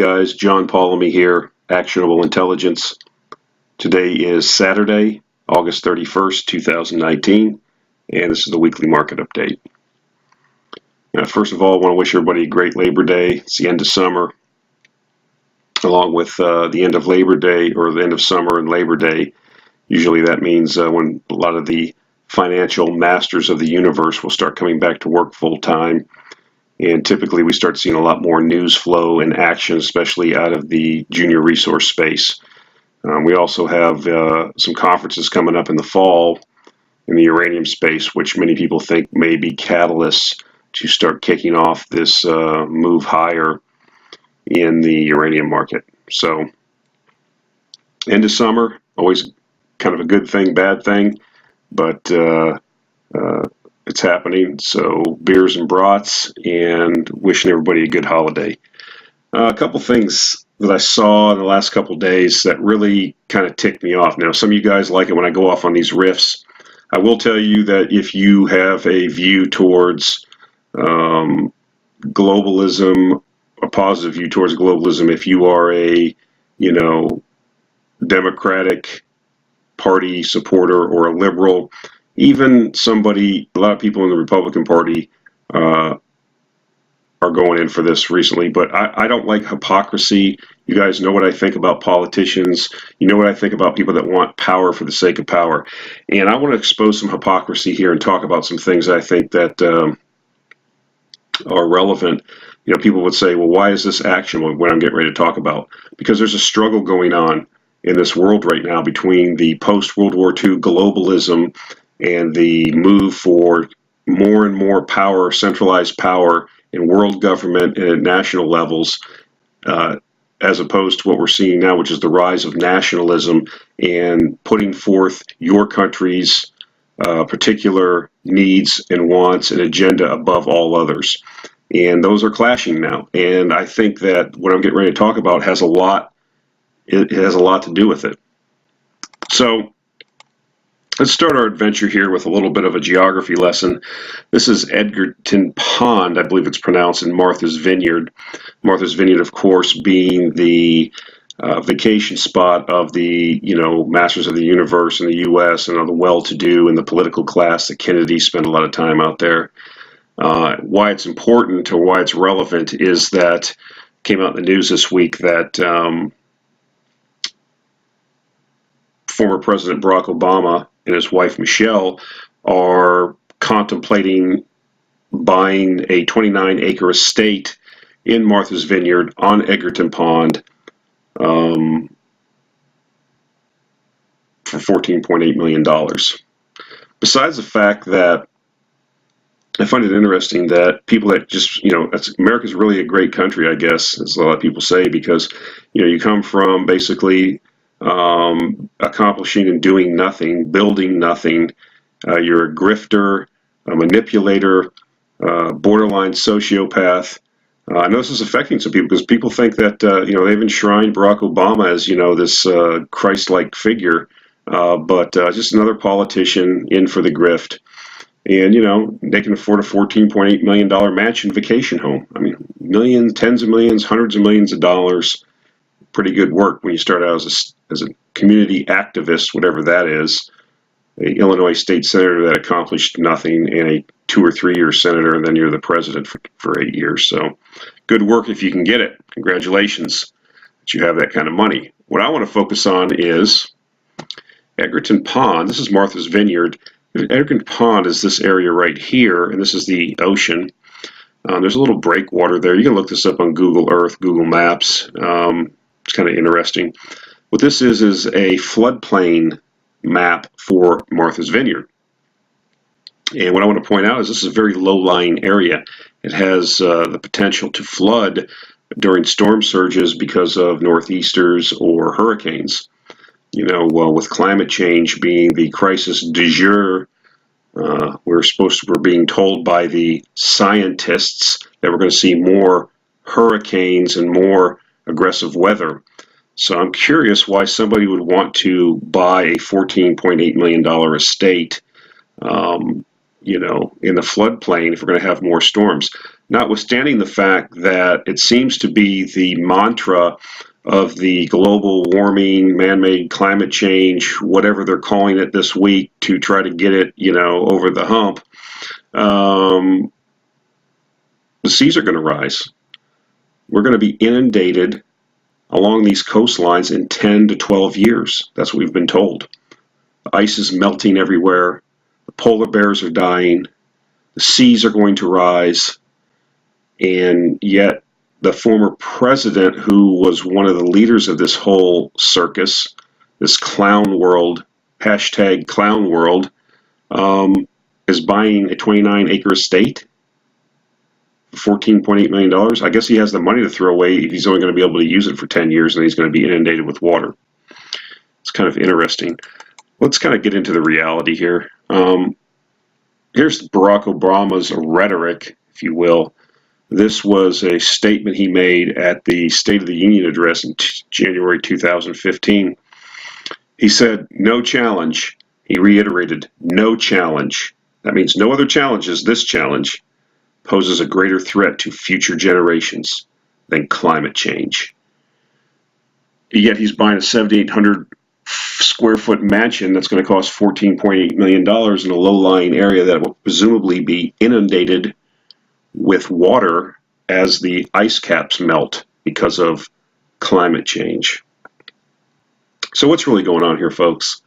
guys, John Paulamy here, Actionable Intelligence. Today is Saturday, August 31st, 2019, and this is the weekly market update. First of all, I want to wish everybody a great Labor Day. It's the end of summer, along with the end of Labor Day, or the end of summer and Labor Day. Usually that means when a lot of the financial masters of the universe will start coming back to work full time. And typically we start seeing a lot more news flow and action, especially out of the junior resource space. We also have some conferences coming up in the fall in the uranium space, which many people think may be catalysts to start kicking off this move higher in the uranium market. So, end of summer, always kind of a good thing, bad thing, but it's happening. So beers and brats, and wishing everybody a good holiday. A couple things that I saw in the last couple days that really kind of ticked me off. Now, some of you guys like it when I go off on these riffs. I will tell you that if you have a view towards globalism, a positive view towards globalism, if you are a, Democratic Party supporter or a liberal, even somebody, a lot of people in the Republican Party are going in for this recently, but I don't like hypocrisy. You guys know what I think about politicians. You know what I think about people that want power for the sake of power. And I want to expose some hypocrisy here and talk about some things I think that are relevant. People would say, well, why is this actionable when I'm getting ready to talk about? Because there's a struggle going on in this world right now between the post-World War II globalism and the move for more and more power, centralized power in world government and at national levels, as opposed to what we're seeing now, which is the rise of nationalism and putting forth your country's particular needs and wants and agenda above all others. And those are clashing now. And I think that what I'm getting ready to talk about has a lot to do with it. So let's start our adventure here with a little bit of a geography lesson. This is Edgerton Pond, I believe it's pronounced, in Martha's Vineyard. Martha's Vineyard, of course, being the vacation spot of the, masters of the universe in the U.S. and of the well-to-do and the political class. The Kennedys spend a lot of time out there. Why it's important, or why it's relevant, is that came out in the news this week that former President Barack Obama and his wife Michelle are contemplating buying a 29-acre estate in Martha's Vineyard on Edgerton Pond for $14.8 million. Besides the fact that I find it interesting that people that just, America's really a great country, I guess, as a lot of people say, because, you come from basically accomplishing and doing nothing, building nothing. You're a grifter, a manipulator, borderline sociopath. I know this is affecting some people because people think that, they've enshrined Barack Obama as, this Christ-like figure, but just another politician in for the grift. And, they can afford a $14.8 million mansion vacation home. I mean, millions, tens of millions, hundreds of millions of dollars. Pretty good work when you start out as a community activist, whatever that is. An Illinois state senator that accomplished nothing, and a 2 or 3 year senator, and then you're the president for 8 years. So good work if you can get it. Congratulations that you have that kind of money. What I want to focus on is Edgerton Pond. This is Martha's Vineyard. Edgerton Pond is this area right here, and this is the ocean. There's a little breakwater there. You can look this up on Google Earth, Google Maps. It's kind of interesting. What this is a floodplain map for Martha's Vineyard. And what I want to point out is this is a very low-lying area. It has the potential to flood during storm surges because of northeasters or hurricanes. With climate change being the crisis du jour, we're being told by the scientists that we're going to see more hurricanes and more aggressive weather. So I'm curious why somebody would want to buy a $14.8 million estate, in the floodplain if we're going to have more storms. notwithstanding the fact that it seems to be the mantra of the global warming, man-made climate change, whatever they're calling it this week, to try to get it, over the hump, the seas are going to rise. We're going to be inundated along these coastlines in 10 to 12 years. That's what we've been told. The ice is melting everywhere. The polar bears are dying. The seas are going to rise. And yet the former president, who was one of the leaders of this whole circus, this clown world, hashtag clown world, is buying a 29-acre estate for $14.8 million. I guess he has the money to throw away if he's only going to be able to use it for 10 years and he's going to be inundated with water. It's kind of interesting. Let's kind of get into the reality here. Here's Barack Obama's rhetoric, if you will. This was a statement he made at the State of the Union address in January 2015. He said, "No challenge." He reiterated, "No challenge." That means no other challenges. This challenge poses a greater threat to future generations than climate change. Yet he's buying a 7,800 square foot mansion that's going to cost $14.8 million in a low-lying area that will presumably be inundated with water as the ice caps melt because of climate change. So what's really going on here, folks?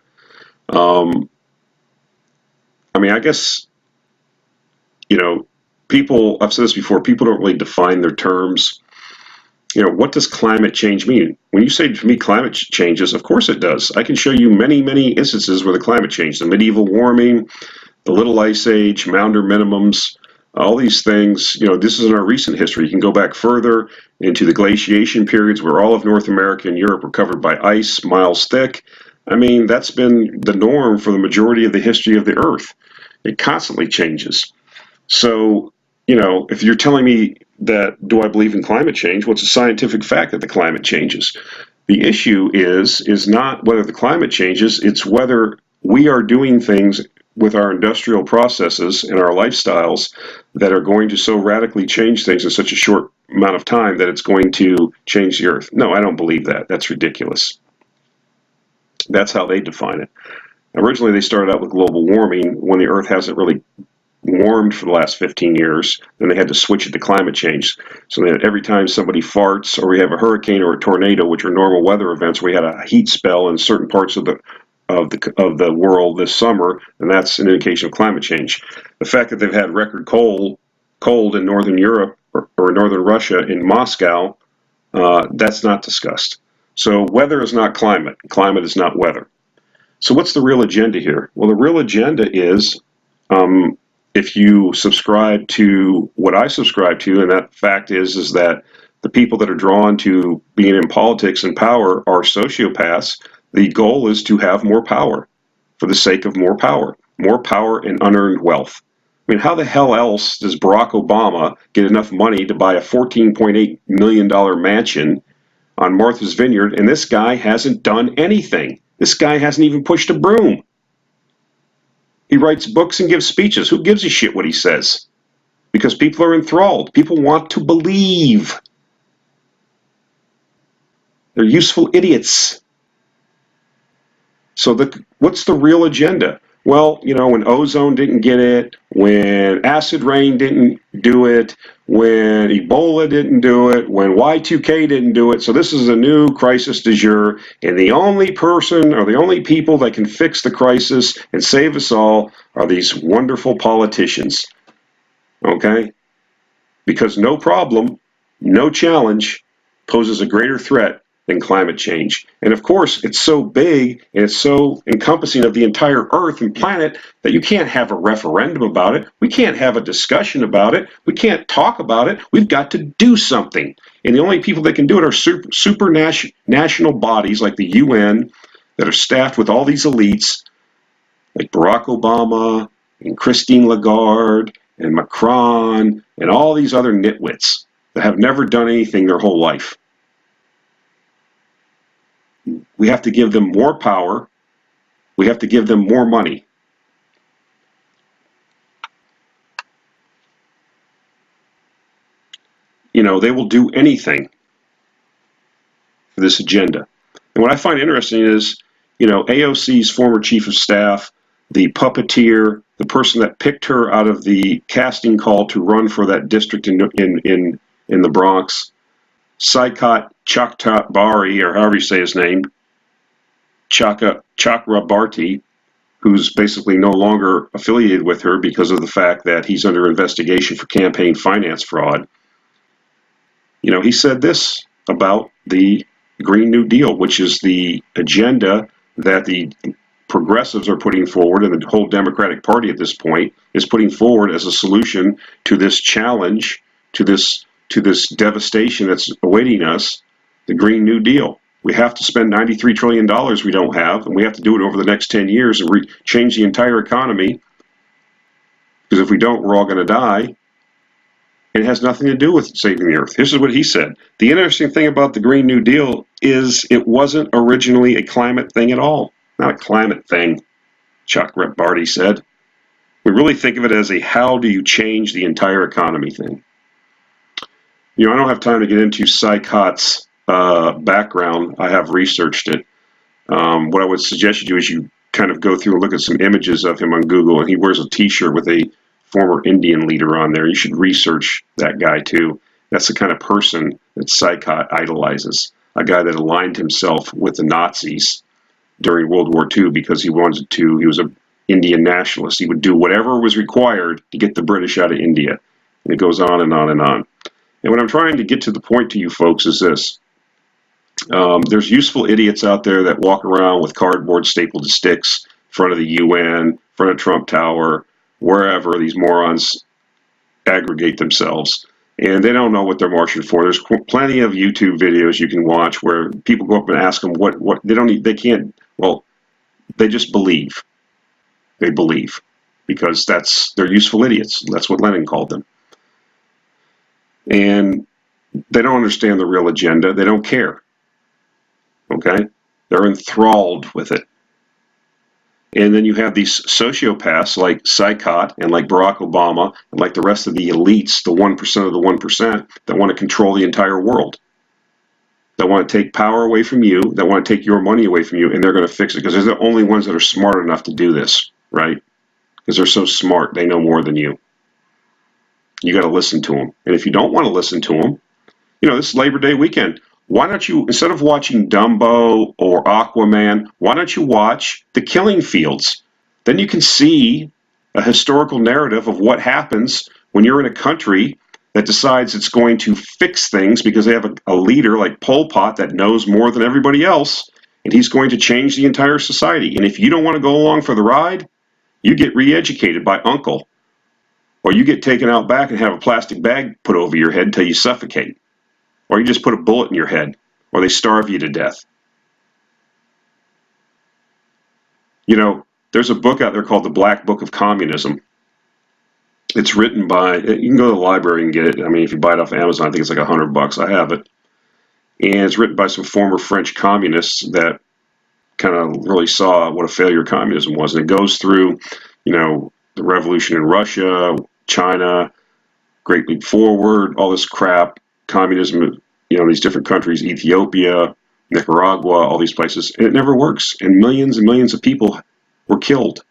I guess, people, I've said this before, people don't really define their terms. What does climate change mean? When you say to me climate changes, of course it does. I can show you many, many instances where the climate changed. The medieval warming, the Little Ice Age, Maunder minimums, all these things, this is in our recent history. You can go back further into the glaciation periods where all of North America and Europe were covered by ice, miles thick. That's been the norm for the majority of the history of the Earth. It constantly changes. So, if you're telling me that, do I believe in climate change? What's a scientific fact that the climate changes? The issue is not whether the climate changes, it's whether we are doing things with our industrial processes and our lifestyles that are going to so radically change things in such a short amount of time that it's going to change the Earth. No, I don't believe that. That's ridiculous. That's how they define it. Originally, they started out with global warming when the Earth hasn't really warmed for the last 15 years. Then they had to switch it to climate change. So that every time somebody farts, or we have a hurricane or a tornado, which are normal weather events, we had a heat spell in certain parts of the world this summer, and that's an indication of climate change. The fact that they've had record cold in northern Europe or northern Russia in Moscow, that's not discussed. So weather is not climate. Climate is not weather. So what's the real agenda here? Well, the real agenda is, if you subscribe to what I subscribe to, and that fact is that the people that are drawn to being in politics and power are sociopaths. The goal is to have more power for the sake of more power and unearned wealth. How the hell else does Barack Obama get enough money to buy a $14.8 million mansion on Martha's Vineyard, and this guy hasn't done anything? This guy hasn't even pushed a broom. He writes books and gives speeches. Who gives a shit what he says? Because people are enthralled. People want to believe. They're useful idiots. So what's the real agenda? Well, when ozone didn't get it, when acid rain didn't do it, when Ebola didn't do it, when Y2K didn't do it. So this is a new crisis du jour, and the only person or the only people that can fix the crisis and save us all are these wonderful politicians. Okay? Because no problem, no challenge poses a greater threat than climate change. And of course, it's so big and it's so encompassing of the entire Earth and planet that you can't have a referendum about it. We can't have a discussion about it. We can't talk about it. We've got to do something. And the only people that can do it are national bodies like the UN that are staffed with all these elites like Barack Obama and Christine Lagarde and Macron and all these other nitwits that have never done anything their whole life. We have to give them more power. We have to give them more money. they will do anything for this agenda. And what I find interesting is, AOC's former chief of staff, the puppeteer, the person that picked her out of the casting call to run for that district in the Bronx, Saikat Chakrabarti, or however you say his name, Chakrabarti, who's basically no longer affiliated with her because of the fact that he's under investigation for campaign finance fraud. He said this about the Green New Deal, which is the agenda that the progressives are putting forward, and the whole Democratic Party at this point is putting forward as a solution to this challenge, to this devastation that's awaiting us, the Green New Deal. We have to spend $93 trillion we don't have, and we have to do it over the next 10 years and change the entire economy, because if we don't, we're all going to die. And it has nothing to do with saving the earth. This is what he said. The interesting thing about the Green New Deal is it wasn't originally a climate thing at all. Not a climate thing, Chakrabarti said. We really think of it as a how do you change the entire economy thing. I don't have time to get into Saikat's background. I have researched it. What I would suggest you do is you kind of go through and look at some images of him on Google, and he wears a t-shirt with a former Indian leader on there. You should research that guy too. That's the kind of person that Saikat idolizes, a guy that aligned himself with the Nazis during World War II because he was an Indian nationalist. He would do whatever was required to get the British out of India. And it goes on and on and on. And what I'm trying to get to the point to you folks is this. There's useful idiots out there that walk around with cardboard stapled to sticks in front of the UN, in front of Trump Tower, wherever these morons aggregate themselves. And they don't know what they're marching for. There's plenty of YouTube videos you can watch where people go up and ask them what they can't, well, they just believe. They believe because they're useful idiots. That's what Lenin called them. And they don't understand the real agenda. They don't care. Okay? They're enthralled with it. And then you have these sociopaths like Saikat and like Barack Obama and like the rest of the elites, the 1% of the 1%, that want to control the entire world. That want to take power away from you, that want to take your money away from you, and they're going to fix it because they're the only ones that are smart enough to do this, right? Because they're so smart, they know more than you. You got to listen to them. And if you don't want to listen to them, this Labor Day weekend, why don't you, instead of watching Dumbo or Aquaman, why don't you watch The Killing Fields? Then you can see a historical narrative of what happens when you're in a country that decides it's going to fix things because they have a leader like Pol Pot that knows more than everybody else, and he's going to change the entire society. And if you don't want to go along for the ride, you get re-educated by Uncle, or you get taken out back and have a plastic bag put over your head until you suffocate. Or you just put a bullet in your head, or they starve you to death. There's a book out there called The Black Book of Communism. It's written by, you can go to the library and get it. I mean, if you buy it off Amazon, I think it's like $100. I have it. And it's written by some former French communists that kind of really saw what a failure communism was. And it goes through, the revolution in Russia, China, Great Leap Forward, all this crap, communism, these different countries, Ethiopia, Nicaragua, all these places, and it never works. And millions of people were killed.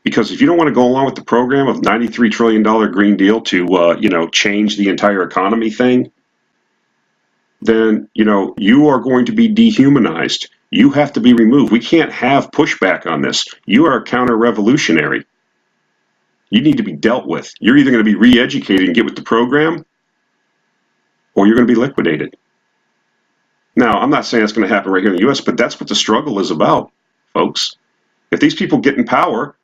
Because if you don't want to go along with the program of $93 trillion Green Deal to, change the entire economy thing, then, you are going to be dehumanized. You have to be removed. We can't have pushback on this. You are counter-revolutionary. You need to be dealt with. You're either going to be re-educated and get with the program, or you're going to be liquidated. Now, I'm not saying it's going to happen right here in the U.S., but that's what the struggle is about, folks. If these people get in power,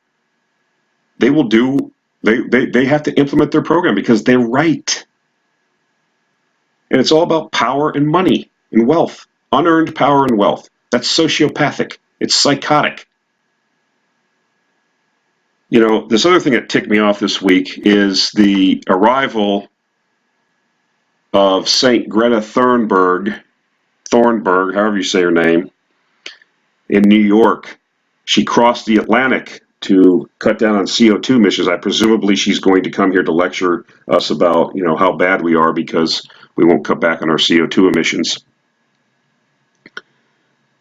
they will they have to implement their program because they're right. And it's all about power and money and wealth, unearned power and wealth. That's sociopathic. It's psychotic. This other thing that ticked me off this week is the arrival of Saint Greta Thunberg, however you say her name, in New York. She crossed the Atlantic to cut down on CO2 emissions. Presumably she's going to come here to lecture us about, how bad we are because we won't cut back on our CO2 emissions.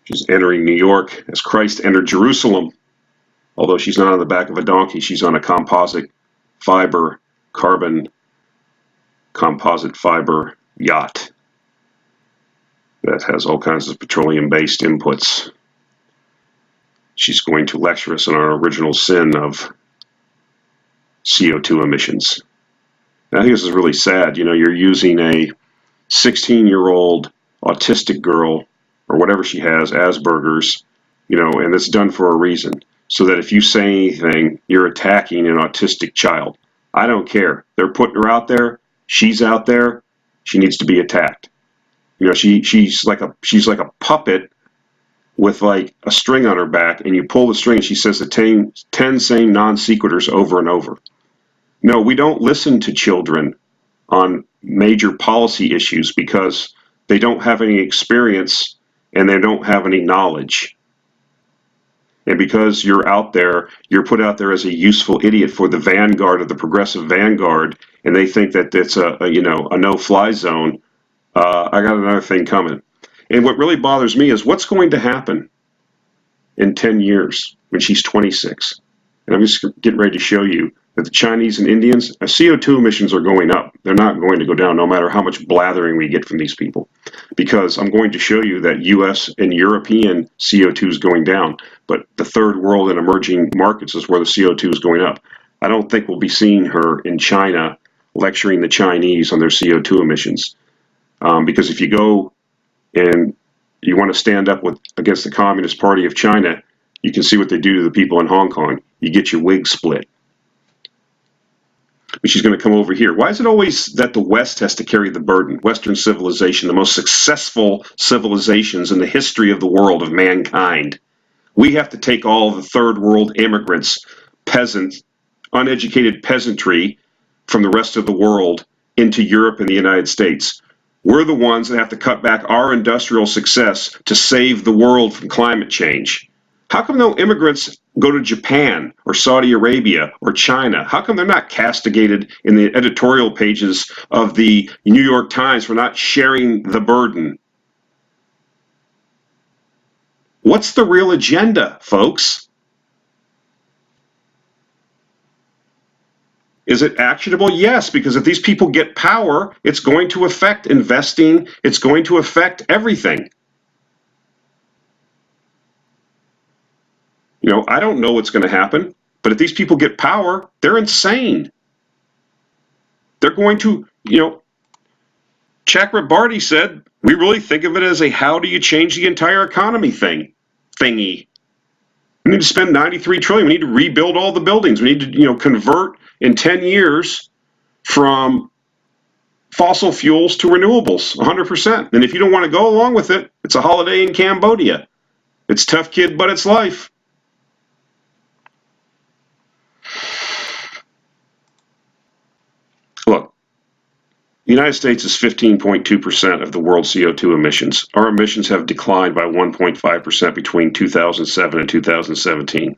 She's entering New York as Christ entered Jerusalem. Although she's not on the back of a donkey, she's on a composite fiber, carbon composite fiber yacht that has all kinds of petroleum-based inputs. She's going to lecture us on our original sin of CO2 emissions. And I think this is really sad. You know, you're using a 16-year-old autistic girl, or whatever she has, Asperger's, you know, and it's done for a reason. So that if you say anything, you're attacking an autistic child. I don't care. They're putting her out there. She's out there. She needs to be attacked. You know, she's like a puppet with like a string on her back, and you pull the string and she says the 10 same non sequiturs over and over. No, we don't listen to children on major policy issues because they don't have any experience and they don't have any knowledge. And because you're out there, you're put out there as a useful idiot for the vanguard of the progressive vanguard, and they think that it's a no-fly zone. I got another thing coming. And what really bothers me is what's going to happen in 10 years when she's 26. And I'm just getting ready to show you that the Chinese and Indians, CO2 emissions are going up. They're not going to go down no matter how much blathering we get from these people. Because I'm going to show you that US and European CO2 is going down, but the third world and emerging markets is where the CO2 is going up. I don't think we'll be seeing her in China lecturing the Chinese on their CO2 emissions. Because if you go and you want to stand up against the Communist Party of China, you can see what they do to the people in Hong Kong. You get your wig split. But she's going to come over here. Why is it always that the West has to carry the burden? Western civilization, the most successful civilizations in the history of the world, of mankind. We have to take all the third world immigrants, peasants, uneducated peasantry from the rest of the world into Europe and the United States. We're the ones that have to cut back our industrial success to save the world from climate change. How come no immigrants go to Japan or Saudi Arabia or China? How come they're not castigated in the editorial pages of the New York Times for not sharing the burden? What's the real agenda, folks? Is it actionable? Yes, because if these people get power, it's going to affect investing. It's going to affect everything. You know, I don't know what's going to happen, but if these people get power, they're insane. They're going to, you know, Chakrabarty said, we really think of it as a how do you change the entire economy thingy. We need to spend 93 trillion. We need to rebuild all the buildings. We need to, you know, convert in 10 years from fossil fuels to renewables, 100%. And if you don't want to go along with it, it's a holiday in Cambodia. It's tough kid, but it's life. Look, the United States is 15.2% of the world's CO2 emissions. Our emissions have declined by 1.5% between 2007 and 2017.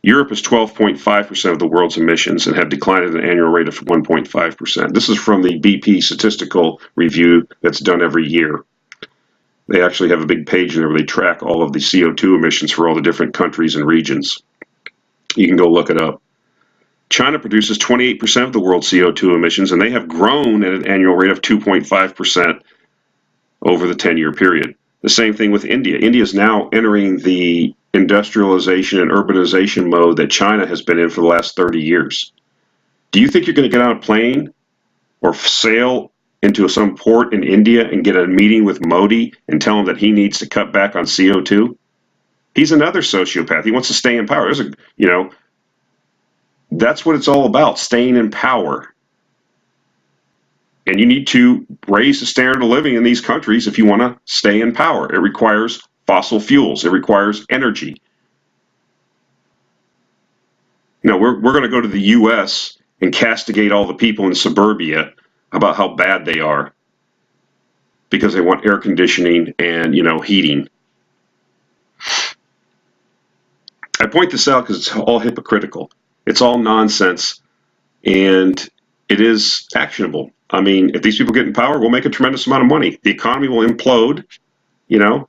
Europe is 12.5% of the world's emissions and have declined at an annual rate of 1.5%. This is from the BP statistical review that's done every year. They actually have a big page in there where they track all of the CO2 emissions for all the different countries and regions. You can go look it up. China produces 28% of the world's CO2 emissions, and they have grown at an annual rate of 2.5% over the 10-year period. The same thing with India. India is now entering the industrialization and urbanization mode that China has been in for the last 30 years. Do you think you're going to get on a plane or sail into some port in India and get a meeting with Modi and tell him that he needs to cut back on CO2? He's another sociopath. He wants to stay in power. That's what it's all about, staying in power. And you need to raise the standard of living in these countries if you want to stay in power. It requires fossil fuels. It requires energy. Now, we're going to go to the U.S. and castigate all the people in suburbia about how bad they are because they want air conditioning and, heating. I point this out because it's all hypocritical. It's all nonsense, and it is actionable. I mean, if these people get in power, we'll make a tremendous amount of money. The economy will implode, you know,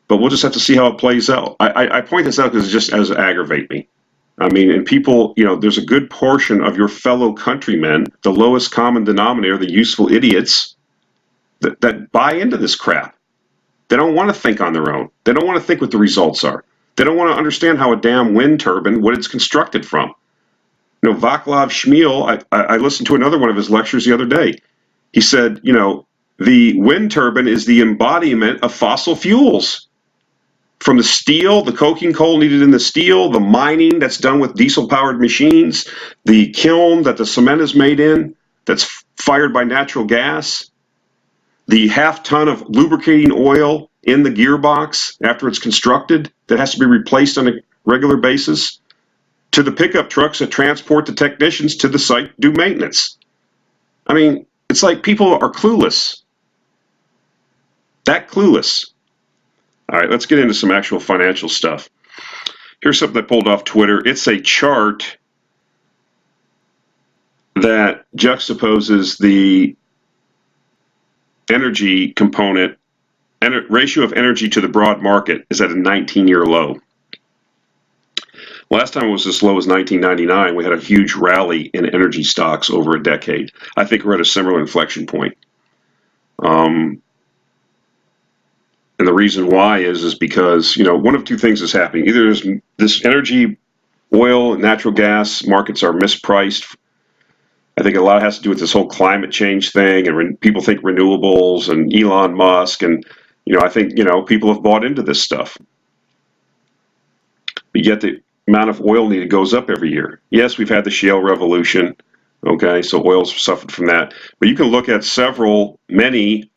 but we'll just have to see how it plays out. I point this out because it just as aggravate me. I mean, and people, you know, there's a good portion of your fellow countrymen, the lowest common denominator, the useful idiots, that buy into this crap. They don't want to think on their own. They don't want to think what the results are. They don't want to understand how a damn wind turbine, what it's constructed from. You know, Vaclav Smil, I listened to another one of his lectures the other day. He said, you know, the wind turbine is the embodiment of fossil fuels. From the steel, the coking coal needed in the steel, the mining that's done with diesel-powered machines, the kiln that the cement is made in that's fired by natural gas, the half-ton of lubricating oil in the gearbox after it's constructed that has to be replaced on a regular basis, to the pickup trucks that transport the technicians to the site to do maintenance. I mean, it's like people are clueless. That clueless. All right, let's get into some actual financial stuff. Here's something I pulled off Twitter. It's a chart that juxtaposes the energy component, ratio of energy to the broad market is at a 19-year low. Last time it was as low as 1999. We had a huge rally in energy stocks over a decade. I think we're at a similar inflection point. And the reason why is because, you know, one of two things is happening. Either there's this energy, oil, and natural gas markets are mispriced. I think a lot has to do with this whole climate change thing, and people think renewables and Elon Musk, and, you know, I think, you know, people have bought into this stuff. But yet the amount of oil needed goes up every year. Yes, we've had the shale revolution. Okay, so oil's suffered from that. But you can look at many,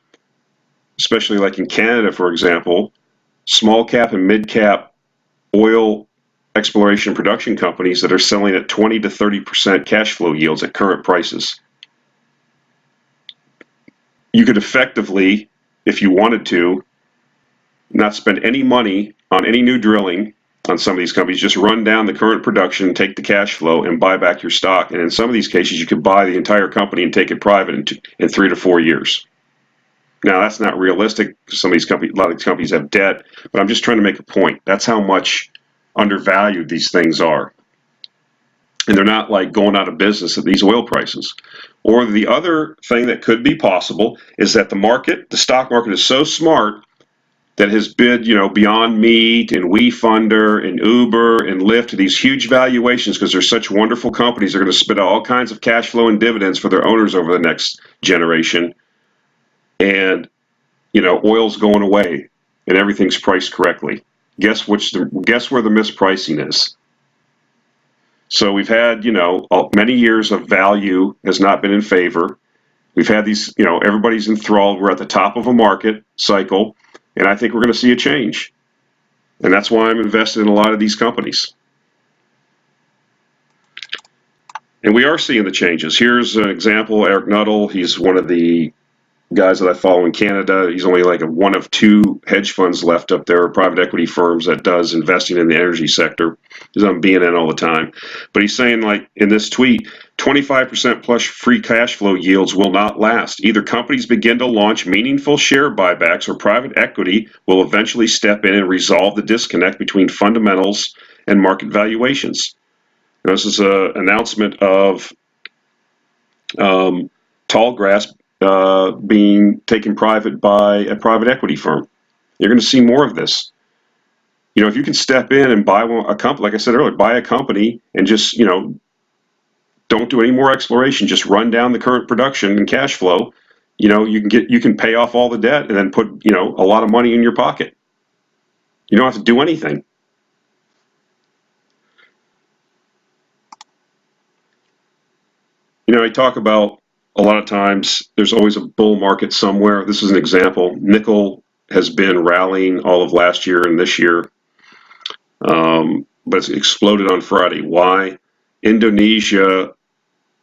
especially like in Canada, for example, small cap and mid cap oil exploration and production companies that are selling at 20 to 30% cash flow yields at current prices. You could effectively, if you wanted to, not spend any money on any new drilling on some of these companies, just run down the current production, take the cash flow, and buy back your stock. And in some of these cases, you could buy the entire company and take it private in 3 to 4 years. Now, that's not realistic. Some of these companies, a lot of these companies have debt, but I'm just trying to make a point. That's how much undervalued these things are. And they're not like going out of business at these oil prices. Or the other thing that could be possible is that the stock market is so smart that has bid, you know, Beyond Meat and WeFunder and Uber and Lyft to these huge valuations because they're such wonderful companies. They're going to spit out all kinds of cash flow and dividends for their owners over the next generation. And, you know, oil's going away and everything's priced correctly. Guess where the mispricing is? So we've had, you know, many years of value has not been in favor. We've had these, you know, everybody's enthralled. We're at the top of a market cycle, and I think we're going to see a change. And that's why I'm invested in a lot of these companies. And we are seeing the changes. Here's an example, Eric Nuttall. He's one of the guys that I follow in Canada. He's only like one of 2 hedge funds left up there, private equity firms that does investing in the energy sector. He's on BNN all the time. But he's saying, like in this tweet, 25% plus free cash flow yields will not last. Either companies begin to launch meaningful share buybacks or private equity will eventually step in and resolve the disconnect between fundamentals and market valuations. Now, this is an announcement of Tallgrass being taken private by a private equity firm. You're going to see more of this. You know, if you can step in and buy a company, like I said earlier, buy a company and just, you know, don't do any more exploration, just run down the current production and cash flow. You know, you can pay off all the debt and then put, you know, a lot of money in your pocket. You don't have to do anything. You know, I talk about a lot of times there's always a bull market somewhere. This is an example. Nickel has been rallying all of last year and this year, but it's exploded on Friday. Why? Indonesia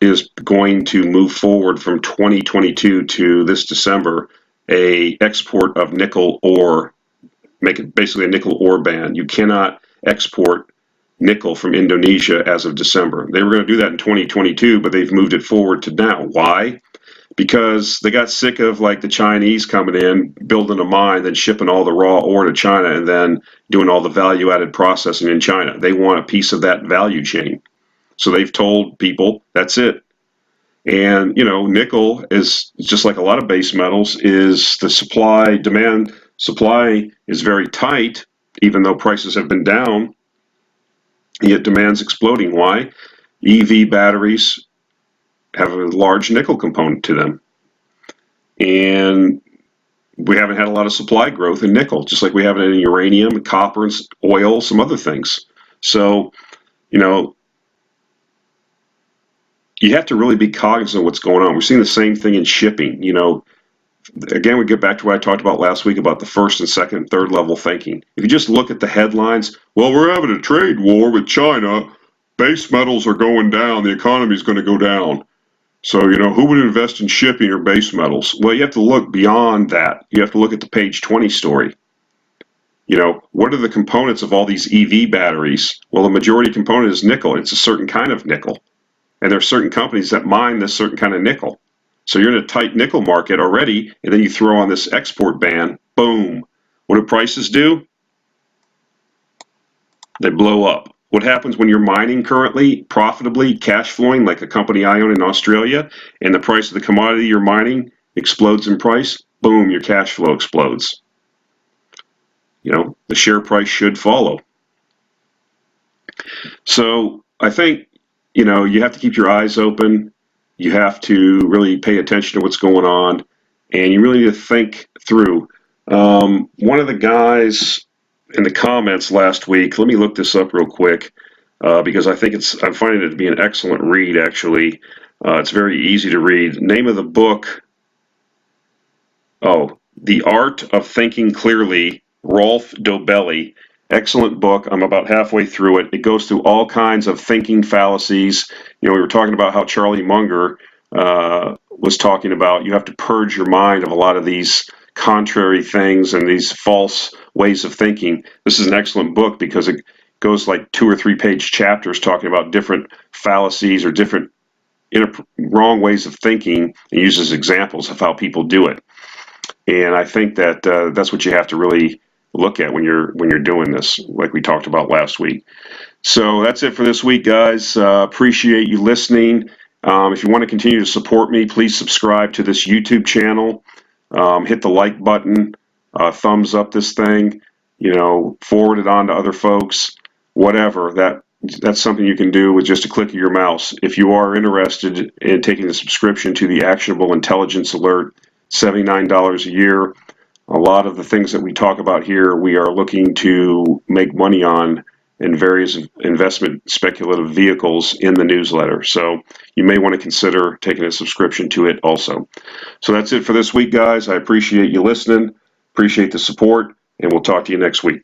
is going to move forward from 2022 to this December a export of nickel ore, make it basically a nickel ore ban. You cannot export nickel from Indonesia as of December. They were going to do that in 2022, but they've moved it forward to now. Why? because they got sick of like the Chinese coming in, building a mine, then shipping all the raw ore to China and then doing all the value-added processing in China. They want a piece of that value chain. So they've told people that's it. And, you know, nickel is just like a lot of base metals, is the supply is very tight, even though prices have been down, yet demand's exploding. Why? EV batteries have a large nickel component to them. And we haven't had a lot of supply growth in nickel, just like we haven't in uranium, copper, and oil, some other things. So, you know, you have to really be cognizant of what's going on. We're seeing the same thing in shipping. You know, again, we get back to what I talked about last week about the first and second and third level thinking. If you just look at the headlines, well, we're having a trade war with China, base metals are going down, the economy is going to go down. So, you know, who would invest in shipping or base metals? Well, you have to look beyond that. You have to look at the page 20 story. You know, what are the components of all these EV batteries? Well, the majority component is nickel. It's a certain kind of nickel. And there are certain companies that mine this certain kind of nickel. So you're in a tight nickel market already, and then you throw on this export ban, boom. What do prices do? They blow up. What happens when you're mining currently, profitably, cash flowing, like a company I own in Australia, and the price of the commodity you're mining explodes in price? Boom, your cash flow explodes. You know, the share price should follow. So I think, you know, you have to keep your eyes open. You have to really pay attention to what's going on, and you really need to think through. One of the guys in the comments last week, let me look this up real quick, because I'm finding it to be an excellent read, actually. It's very easy to read. Name of the book, The Art of Thinking Clearly, Rolf Dobelli. Excellent book. I'm about halfway through it. It goes through all kinds of thinking fallacies. You know, we were talking about how Charlie Munger was talking about you have to purge your mind of a lot of these contrary things and these false ways of thinking. This is an excellent book because it goes like 2 or 3 page chapters talking about different fallacies or different wrong ways of thinking, and uses examples of how people do it. And I think that that's what you have to really look at when you're doing this, like we talked about last week. So that's it for this week, guys. Appreciate you listening. If you want to continue to support me, please subscribe to this YouTube channel. Hit the like button, thumbs up this thing, you know, forward it on to other folks, whatever. That's something you can do with just a click of your mouse. If you are interested in taking the subscription to the Actionable Intelligence Alert, $79 a year. A lot of the things that we talk about here, we are looking to make money on in various investment speculative vehicles in the newsletter. So you may want to consider taking a subscription to it also. So that's it for this week, guys. I appreciate you listening, appreciate the support, and we'll talk to you next week.